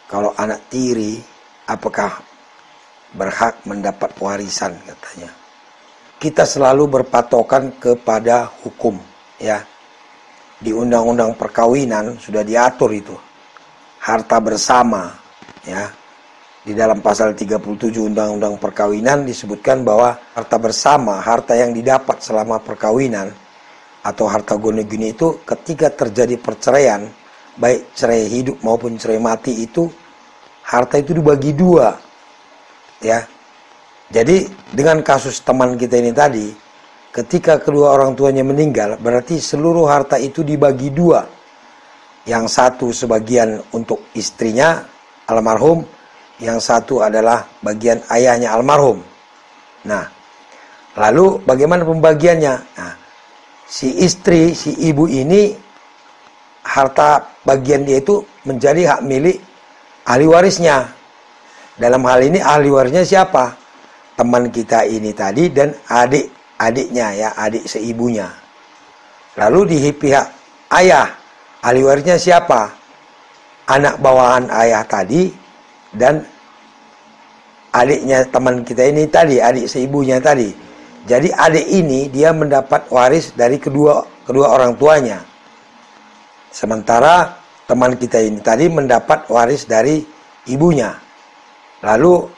kalau anak tiri apakah berhak mendapat warisan katanya. Kita selalu berpatokan kepada hukum, ya. Di undang-undang perkawinan sudah diatur itu. Harta bersama, ya. Di dalam pasal 37 undang-undang perkawinan disebutkan bahwa harta bersama, harta yang didapat selama perkawinan atau harta goni-guni itu ketika terjadi perceraian, baik cerai hidup maupun cerai mati, itu harta itu dibagi dua, ya. Jadi dengan kasus teman kita ini tadi, ketika kedua orang tuanya meninggal, berarti seluruh harta itu dibagi dua. Yang satu sebagian untuk istrinya almarhum, yang satu adalah bagian ayahnya almarhum. Nah, lalu bagaimana pembagiannya? Nah, si istri, si ibu ini, harta bagian dia itu menjadi hak milik ahli warisnya. Dalam hal ini ahli warisnya siapa? Teman kita ini tadi dan adik-adiknya, ya, adik seibunya. Lalu di pihak ayah, ahli warisnya siapa? Anak bawahan ayah tadi dan adiknya teman kita ini tadi, adik seibunya tadi. Jadi adik ini dia mendapat waris dari kedua orang tuanya. Sementara teman kita ini tadi mendapat waris dari ibunya. Lalu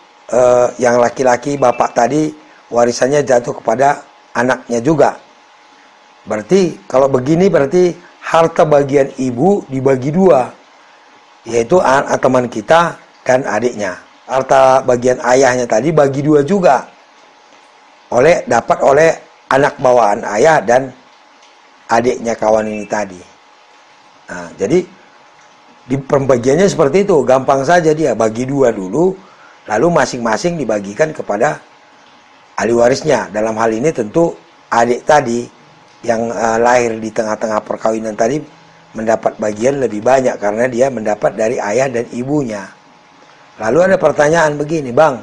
yang laki-laki bapak tadi warisannya jatuh kepada anaknya juga. Berarti kalau begini berarti harta bagian ibu dibagi dua, yaitu teman kita dan adiknya. Harta bagian ayahnya tadi bagi dua juga, dapat oleh anak bawaan ayah dan adiknya kawan ini tadi. Nah, jadi di pembagiannya seperti itu, gampang saja dia bagi dua dulu. Lalu masing-masing dibagikan kepada ahli warisnya. Dalam hal ini tentu adik tadi yang lahir di tengah-tengah perkawinan tadi mendapat bagian lebih banyak karena dia mendapat dari ayah dan ibunya. Lalu ada pertanyaan begini, Bang,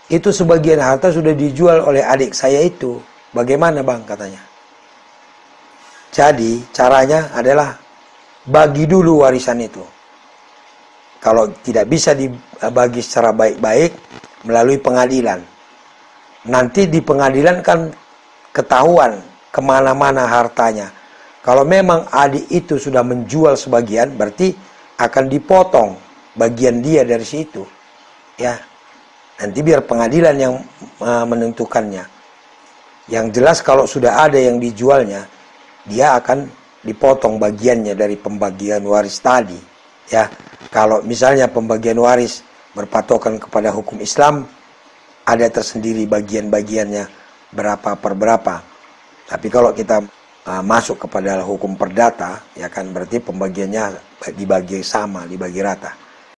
itu sebagian harta sudah dijual oleh adik saya itu. Bagaimana, Bang, katanya? Jadi caranya adalah bagi dulu warisan itu. Kalau tidak bisa dibagi secara baik-baik melalui pengadilan, nanti di pengadilan kan ketahuan kemana-mana hartanya. Kalau memang adik itu sudah menjual sebagian, berarti akan dipotong bagian dia dari situ, ya. Nanti biar pengadilan yang menentukannya. Yang jelas kalau sudah ada yang dijualnya, dia akan dipotong bagiannya dari pembagian waris tadi, ya. Kalau misalnya pembagian waris berpatokan kepada hukum Islam, ada tersendiri bagian-bagiannya berapa per berapa. Tapi kalau kita masuk kepada hukum perdata, ya kan, berarti pembagiannya dibagi sama, dibagi rata.